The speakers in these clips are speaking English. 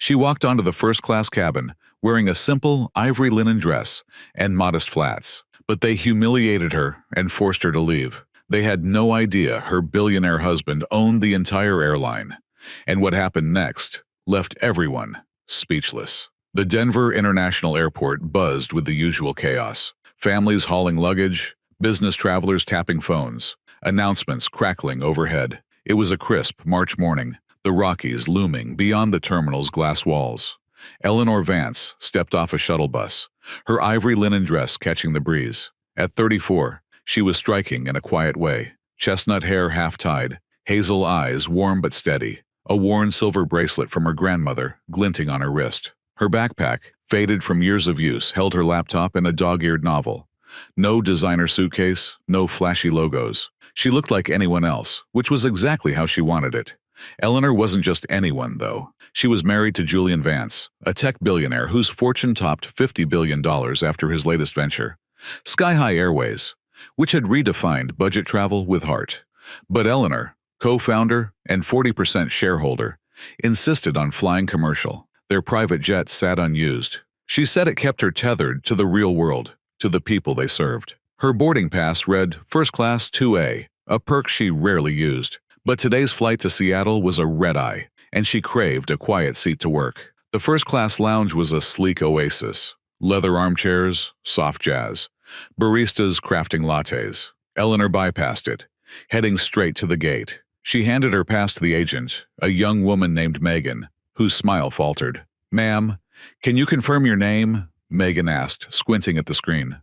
She walked onto the first-class cabin, wearing a simple ivory linen dress and modest flats. But they humiliated her and forced her to leave. They had no idea her billionaire husband owned the entire airline. And what happened next left everyone speechless. The Denver International Airport buzzed with the usual chaos. Families hauling luggage, business travelers tapping phones, announcements crackling overhead. It was a crisp March morning, the Rockies looming beyond the terminal's glass walls. Eleanor Vance stepped off a shuttle bus, her ivory linen dress catching the breeze. At 34, she was striking in a quiet way, chestnut hair half-tied, hazel eyes warm but steady, a worn silver bracelet from her grandmother glinting on her wrist. Her backpack, faded from years of use, held her laptop and a dog-eared novel. No designer suitcase, no flashy logos. She looked like anyone else, which was exactly how she wanted it. Eleanor wasn't just anyone, though. She was married to Julian Vance, a tech billionaire whose fortune topped $50 billion after his latest venture, SkyHigh Airways, which had redefined budget travel with heart. But Eleanor, co-founder and 40% shareholder, insisted on flying commercial. Their private jet sat unused. She said it kept her tethered to the real world, to the people they served. Her boarding pass read First Class 2A, a perk she rarely used. But today's flight to Seattle was a red-eye, and she craved a quiet seat to work. The first-class lounge was a sleek oasis. Leather armchairs, soft jazz. Baristas crafting lattes. Eleanor bypassed it, heading straight to the gate. She handed her pass to the agent, a young woman named Megan, whose smile faltered. "Ma'am, can you confirm your name?" Megan asked, squinting at the screen.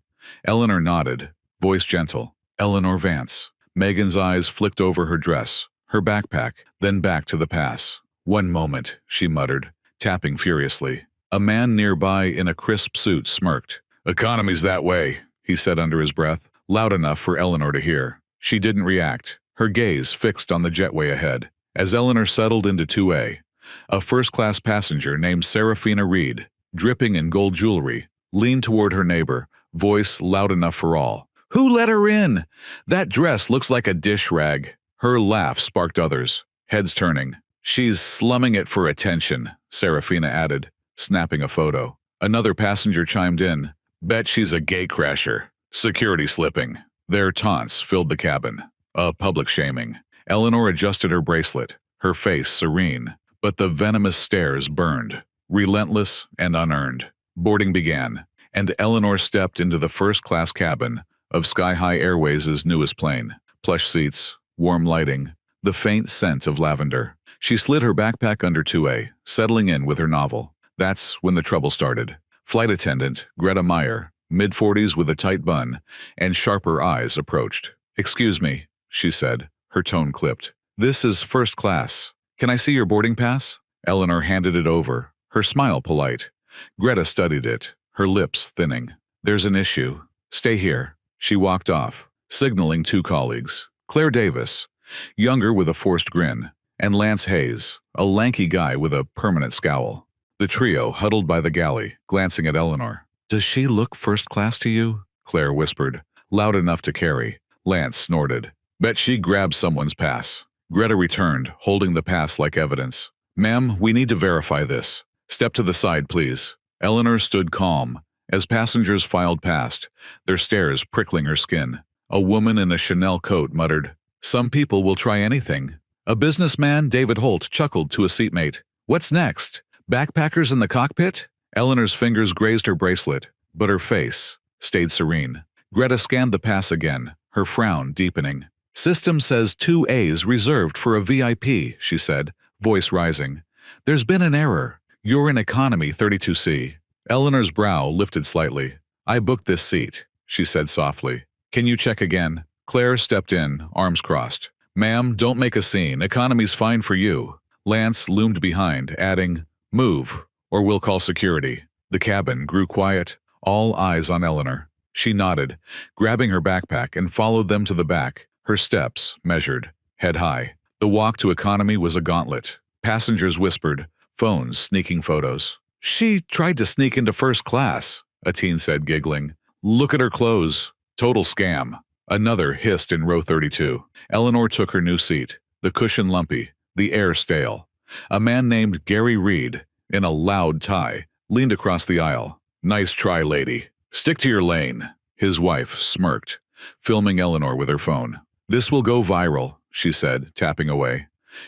Eleanor nodded, voice gentle. "Eleanor Vance." Megan's eyes flicked over her dress, her backpack, then back to the pass. "One moment," she muttered, tapping furiously. A man nearby in a crisp suit smirked. "Economy's that way," he said under his breath, loud enough for Eleanor to hear. She didn't react, her gaze fixed on the jetway ahead. As Eleanor settled into 2A, a first-class passenger named Serafina Reed, dripping in gold jewelry, leaned toward her neighbor, voice loud enough for all. "Who let her in? That dress looks like a dish rag." Her laugh sparked others, heads turning. "She's slumming it for attention," Serafina added, snapping a photo. Another passenger chimed in. "Bet she's a gatecrasher. Security slipping." Their taunts filled the cabin. A public shaming. Eleanor adjusted her bracelet, her face serene, but the venomous stares burned, relentless and unearned. Boarding began, and Eleanor stepped into the first-class cabin of SkyHigh Airways' newest plane. Plush seats, warm lighting, the faint scent of lavender. She slid her backpack under 2A, settling in with her novel. That's when the trouble started. Flight attendant, Greta Meyer, mid-40s with a tight bun and sharper eyes, approached. "Excuse me," she said, her tone clipped. "This is first class. Can I see your boarding pass?" Eleanor handed it over, her smile polite. Greta studied it, her lips thinning. "There's an issue. Stay here." She walked off, signaling two colleagues. Claire Davis, younger with a forced grin, and Lance Hayes, a lanky guy with a permanent scowl. The trio huddled by the galley, glancing at Eleanor. "Does she look first class to you?" Claire whispered, loud enough to carry. Lance snorted. "Bet she grabbed someone's pass." Greta returned, holding the pass like evidence. "Ma'am, we need to verify this. Step to the side, please." Eleanor stood calm as passengers filed past, their stares prickling her skin. A woman in a Chanel coat muttered, "Some people will try anything." A businessman, David Holt, chuckled to a seatmate. "What's next? Backpackers in the cockpit?" Eleanor's fingers grazed her bracelet, but her face stayed serene. Greta scanned the pass again, her frown deepening. "System says 2A's reserved for a VIP, she said, voice rising. "There's been an error. You're in economy 32C. Eleanor's brow lifted slightly. "I booked this seat," she said softly. "Can you check again?" Claire stepped in, arms crossed. "Ma'am, don't make a scene. Economy's fine for you." Lance loomed behind, adding, "Move, or we'll call security." The cabin grew quiet, all eyes on Eleanor. She nodded, grabbing her backpack, and followed them to the back, her steps measured, head high. The walk to economy was a gauntlet. Passengers whispered, phones sneaking photos. "She tried to sneak into first class," a teen said, giggling. "Look at her clothes. Total scam." Another hissed in row 32. Eleanor took her new seat, the cushion lumpy, the air stale. A man named Gary Reed, in a loud tie, leaned across the aisle. "Nice try, lady. Stick to your lane." His wife smirked, filming Eleanor with her phone. "This will go viral," she said, tapping away.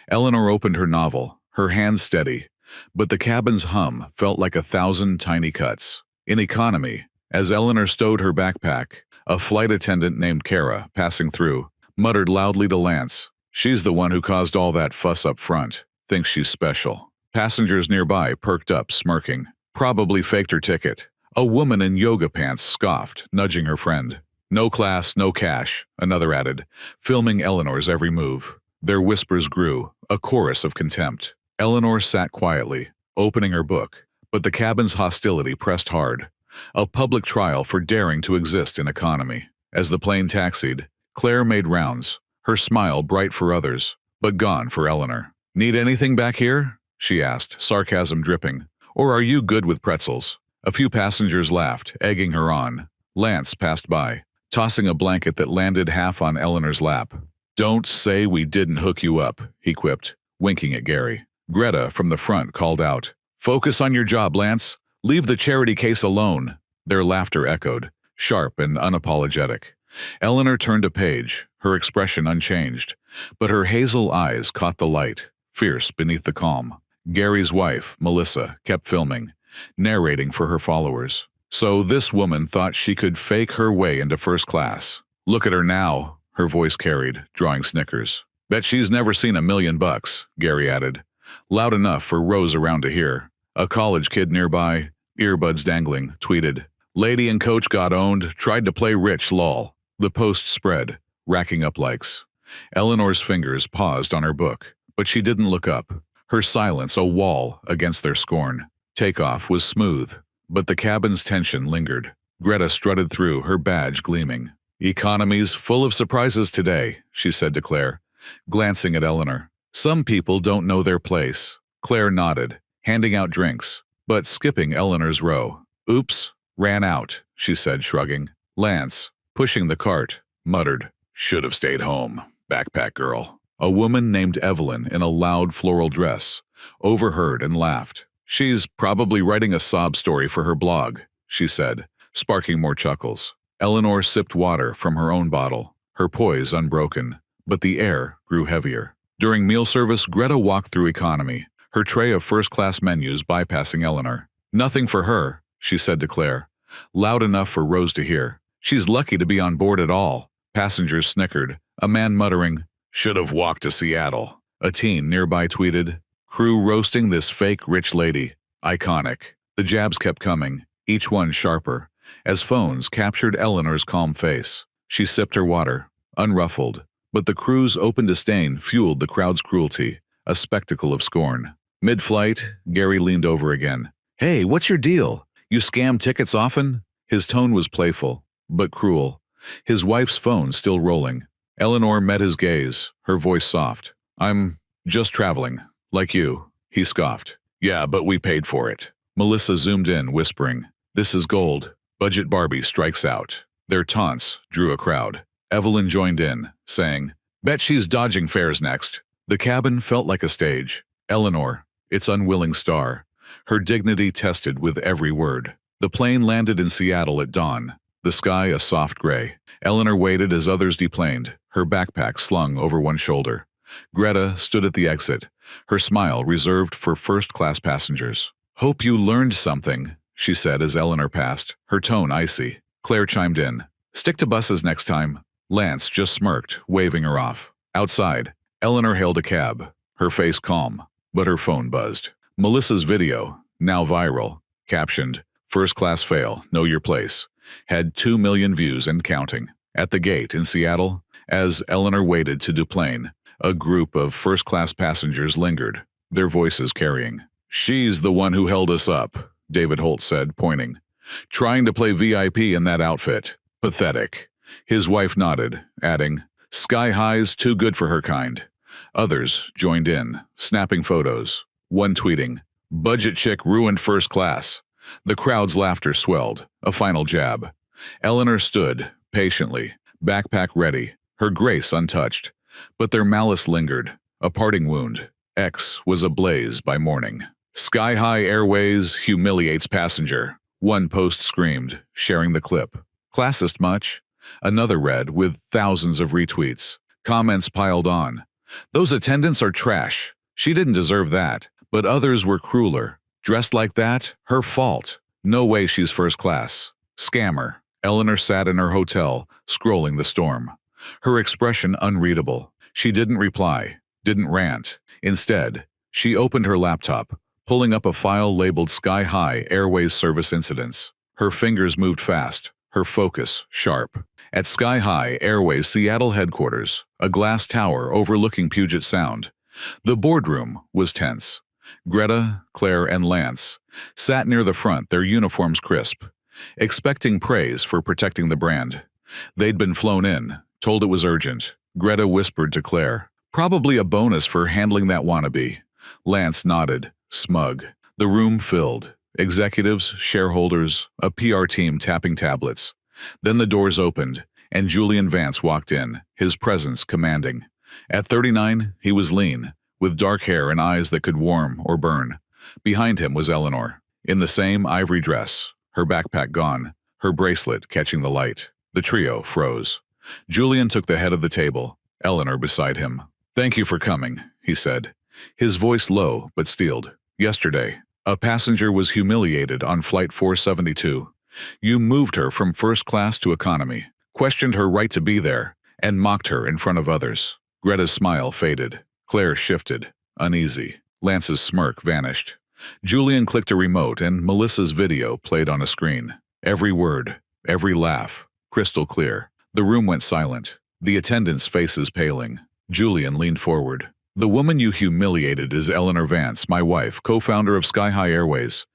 Eleanor opened her novel, her hands steady, but the cabin's hum felt like 1,000 tiny cuts. In economy, as Eleanor stowed her backpack, a flight attendant named Kara, passing through, muttered loudly to Lance, "She's the one who caused all that fuss up front. Thinks she's special." Passengers nearby perked up, smirking. "Probably faked her ticket." A woman in yoga pants scoffed, nudging her friend. "No class, no cash," another added, filming Eleanor's every move. Their whispers grew, a chorus of contempt. Eleanor sat quietly, opening her book, but the cabin's hostility pressed hard. A public trial for daring to exist in economy. As the plane taxied, Claire made rounds, her smile bright for others, but gone for Eleanor. "Need anything back here?" she asked, sarcasm dripping. "Or are you good with pretzels?" A few passengers laughed, egging her on. Lance passed by, tossing a blanket that landed half on Eleanor's lap. "Don't say we didn't hook you up," he quipped, winking at Gary. Greta, from the front, called out, "Focus on your job, Lance. Leave the charity case alone." Their laughter echoed, sharp and unapologetic. Eleanor turned a page, her expression unchanged, but her hazel eyes caught the light, fierce beneath the calm. Gary's wife, Melissa, kept filming, narrating for her followers. So this woman thought she could fake her way into first class. "Look at her now," her voice carried, drawing snickers. "Bet she's never seen $1,000,000, Gary added, loud enough for rows around to hear. A college kid nearby, earbuds dangling, tweeted, "Lady and coach got owned, tried to play rich, lol." The post spread, racking up likes. Eleanor's fingers paused on her book, but she didn't look up, her silence a wall against their scorn. Takeoff was smooth, but the cabin's tension lingered. Greta strutted through, her badge gleaming. "Economy's full of surprises today," she said to Claire, glancing at Eleanor. "Some people don't know their place." Claire nodded, handing out drinks, but skipping Eleanor's row. "Oops, ran out," she said, shrugging. Lance, pushing the cart, muttered, "Should have stayed home, backpack girl." A woman named Evelyn in a loud floral dress overheard and laughed. "She's probably writing a sob story for her blog," she said, sparking more chuckles. Eleanor sipped water from her own bottle, her poise unbroken, but the air grew heavier. During meal service, Greta walked through economy, her tray of first-class menus bypassing Eleanor. "Nothing for her," she said to Claire, loud enough for Rose to hear. "She's lucky to be on board at all." Passengers snickered, a man muttering, "Should have walked to Seattle." A teen nearby tweeted, "Crew roasting this fake rich lady. Iconic." The jabs kept coming, each one sharper, as phones captured Eleanor's calm face. She sipped her water, unruffled, but the crew's open disdain fueled the crowd's cruelty, a spectacle of scorn. Mid-flight, Gary leaned over again. "Hey, what's your deal? You scam tickets often?" His tone was playful, but cruel, his wife's phone still rolling. Eleanor met his gaze, her voice soft. "I'm just traveling, like you," he scoffed. "Yeah, but we paid for it." Melissa zoomed in, whispering, "This is gold. Budget Barbie strikes out." Their taunts drew a crowd. Evelyn joined in, saying, "Bet she's dodging fares next." The cabin felt like a stage. Eleanor, its unwilling star, her dignity tested with every word. The plane landed in Seattle at dawn, the sky a soft gray. Eleanor waited as others deplaned, her backpack slung over one shoulder. Greta stood at the exit, her smile reserved for first-class passengers. "Hope you learned something," she said as Eleanor passed, her tone icy. Claire chimed in, "Stick to buses next time." Lance just smirked, waving her off. Outside, Eleanor hailed a cab, her face calm, but her phone buzzed. Melissa's video, now viral, captioned, "First class fail, know your place," had 2 million views and counting. At the gate in Seattle, as Eleanor waited to deplane, a group of first-class passengers lingered, their voices carrying. "She's the one who held us up," David Holt said, pointing. "Trying to play VIP in that outfit. Pathetic." His wife nodded, adding, "SkyHigh's too good for her kind." Others joined in, snapping photos, one tweeting, "Budget chick ruined first class." The crowd's laughter swelled, a final jab. Eleanor stood, patiently, backpack ready, her grace untouched. But their malice lingered, a parting wound. X was ablaze by morning. SkyHigh Airways humiliates passenger. One post screamed, sharing the clip. Classist much? Another read, with thousands of retweets. Comments piled on. Those attendants are trash. She didn't deserve that. But others were crueler. Dressed like that? Her fault. No way she's first class. Scammer. Eleanor sat in her hotel, scrolling the storm. Her expression unreadable. She didn't reply, didn't rant. Instead, she opened her laptop, pulling up a file labeled SkyHigh Airways Service Incidents. Her fingers moved fast, her focus sharp. At SkyHigh Airways Seattle headquarters, a glass tower overlooking Puget Sound, the boardroom was tense. Greta, Claire, and Lance sat near the front, their uniforms crisp, expecting praise for protecting the brand. They'd been flown in, told it was urgent. Greta whispered to Claire, "Probably a bonus for handling that wannabe." Lance nodded, smug. The room filled. Executives, shareholders, a PR team tapping tablets. Then the doors opened, and Julian Vance walked in, his presence commanding. At 39, he was lean, with dark hair and eyes that could warm or burn. Behind him was Eleanor, in the same ivory dress, her backpack gone, her bracelet catching the light. The trio froze. Julian took the head of the table, Eleanor beside him. "Thank you for coming," he said, his voice low but steeled. "Yesterday, a passenger was humiliated on Flight 472. You moved her from first class to economy, questioned her right to be there, and mocked her in front of others." Greta's smile faded. Claire shifted, uneasy. Lance's smirk vanished. Julian clicked a remote and Melissa's video played on a screen. Every word, every laugh, crystal clear. The room went silent, the attendants' faces paling. Julian leaned forward. "The woman you humiliated is Eleanor Vance, my wife, co-founder of SkyHigh Airways.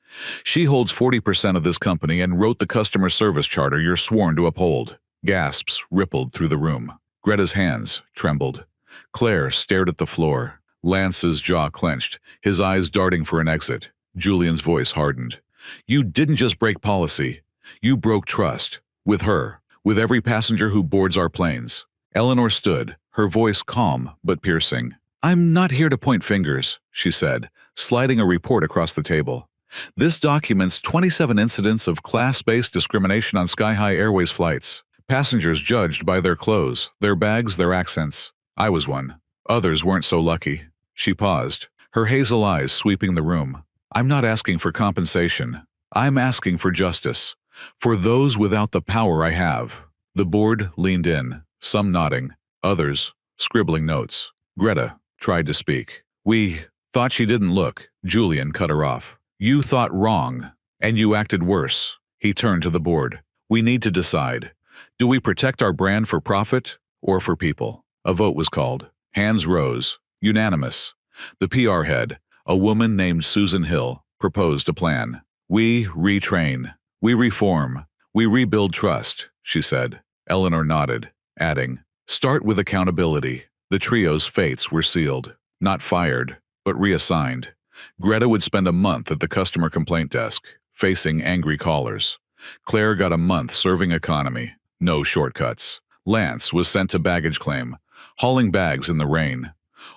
She holds 40% of this company and wrote the customer service charter you're sworn to uphold." Gasps rippled through the room. Greta's hands trembled. Claire stared at the floor. Lance's jaw clenched, his eyes darting for an exit. Julian's voice hardened. "You didn't just break policy. You broke trust. With her. With every passenger who boards our planes." Eleanor stood, her voice calm but piercing. "I'm not here to point fingers," she said, sliding a report across the table. "This documents 27 incidents of class-based discrimination on SkyHigh Airways flights. Passengers judged by their clothes, their bags, their accents. I was one. Others weren't so lucky." She paused, her hazel eyes sweeping the room. "I'm not asking for compensation. I'm asking for justice. For those without the power I have." The board leaned in, some nodding, others scribbling notes. Greta tried to speak. "We thought she didn't look." Julian cut her off. "You thought wrong, and you acted worse." He turned to the board. "We need to decide. Do we protect our brand for profit or for people?" A vote was called. Hands rose. Unanimous. The PR head, a woman named Susan Hill, proposed a plan. "We retrain. We reform. We rebuild trust," she said. Eleanor nodded, adding, "Start with accountability." The trio's fates were sealed. Not fired, but reassigned. Greta would spend a month at the customer complaint desk, facing angry callers. Claire got a month serving economy. No shortcuts. Lance was sent to baggage claim, hauling bags in the rain.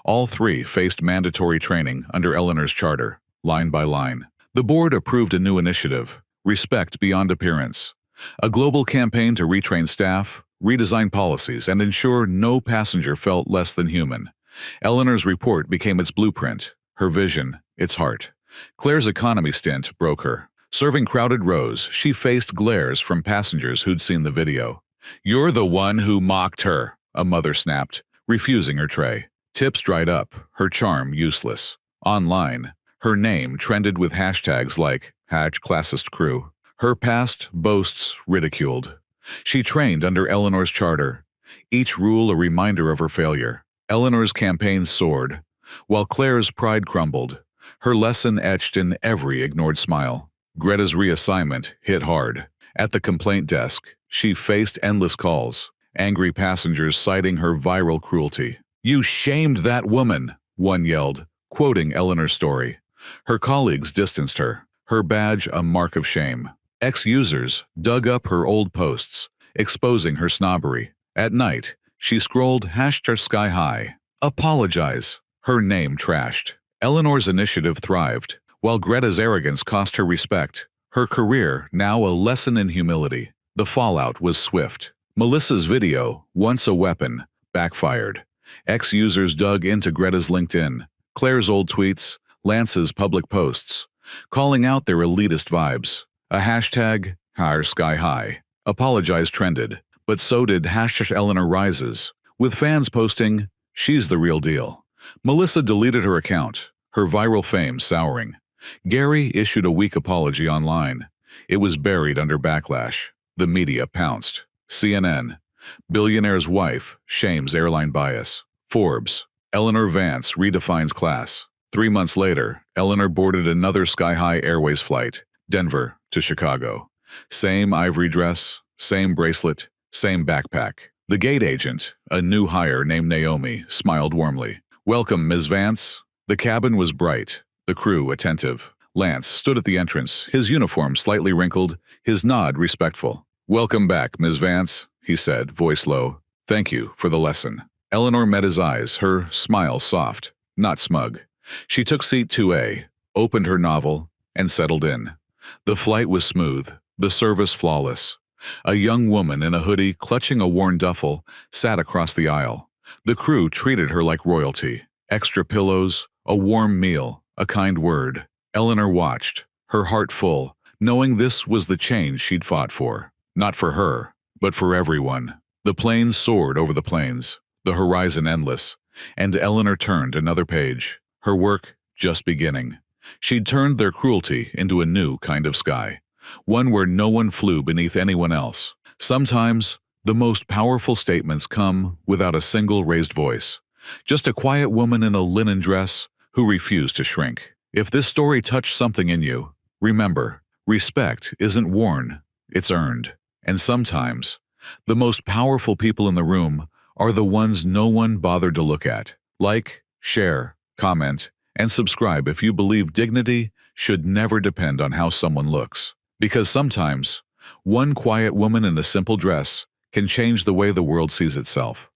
All three faced mandatory training under Eleanor's charter, line by line. The board approved a new initiative, Respect Beyond Appearance, a global campaign to retrain staff, redesign policies, and ensure no passenger felt less than human. Eleanor's report became its blueprint, her vision, its heart. Claire's economy stint broke her. Serving crowded rows, she faced glares from passengers who'd seen the video. "You're the one who mocked her," a mother snapped, refusing her tray. Tips dried up, her charm useless. Online, her name trended with hashtags like #classist_crew. Her past boasts ridiculed. She trained under Eleanor's charter, each rule a reminder of her failure. Eleanor's campaign soared, while Claire's pride crumbled, her lesson etched in every ignored smile. Greta's reassignment hit hard. At the complaint desk, she faced endless calls, angry passengers citing her viral cruelty. "You shamed that woman," one yelled, quoting Eleanor's story. Her colleagues distanced her, her badge a mark of shame. Ex-users dug up her old posts, exposing her snobbery. At night, she scrolled #SkyHigh. Apologize. Her name trashed. Eleanor's initiative thrived. While Greta's arrogance cost her respect, her career now a lesson in humility. The fallout was swift. Melissa's video, once a weapon, backfired. Ex-users dug into Greta's LinkedIn, Claire's old tweets, Lance's public posts, calling out their elitist vibes. A hashtag, #SkyHigh, apologize trended, but so did #Eleanor Rises, with fans posting, "She's the real deal." Melissa deleted her account, her viral fame souring. Gary issued a weak apology online. It was buried under backlash. The media pounced. CNN, Billionaire's wife shames airline bias. Forbes, Eleanor Vance redefines class. 3 months later, Eleanor boarded another SkyHigh Airways flight, Denver to Chicago. Same ivory dress, same bracelet, same backpack. The gate agent, a new hire named Naomi, smiled warmly. "Welcome, Ms. Vance." The cabin was bright, the crew attentive. Lance stood at the entrance, his uniform slightly wrinkled, his nod respectful. "Welcome back, Ms. Vance," he said, voice low. "Thank you for the lesson." Eleanor met his eyes, her smile soft, not smug. She took seat 2A, opened her novel, and settled in. The flight was smooth, the service flawless. A young woman in a hoodie clutching a worn duffel sat across the aisle. The crew treated her like royalty. Extra pillows, a warm meal, a kind word. Eleanor watched, her heart full, knowing this was the change she'd fought for. Not for her, but for everyone. The planes soared over the plains, the horizon endless, and Eleanor turned another page, her work just beginning. She'd turned their cruelty into a new kind of sky, one where no one flew beneath anyone else. Sometimes, the most powerful statements come without a single raised voice. Just a quiet woman in a linen dress who refused to shrink. If this story touched something in you, remember, respect isn't worn, it's earned. And sometimes, the most powerful people in the room are the ones no one bothered to look at. Like, share, comment, and subscribe if you believe dignity should never depend on how someone looks. Because sometimes, one quiet woman in a simple dress can change the way the world sees itself.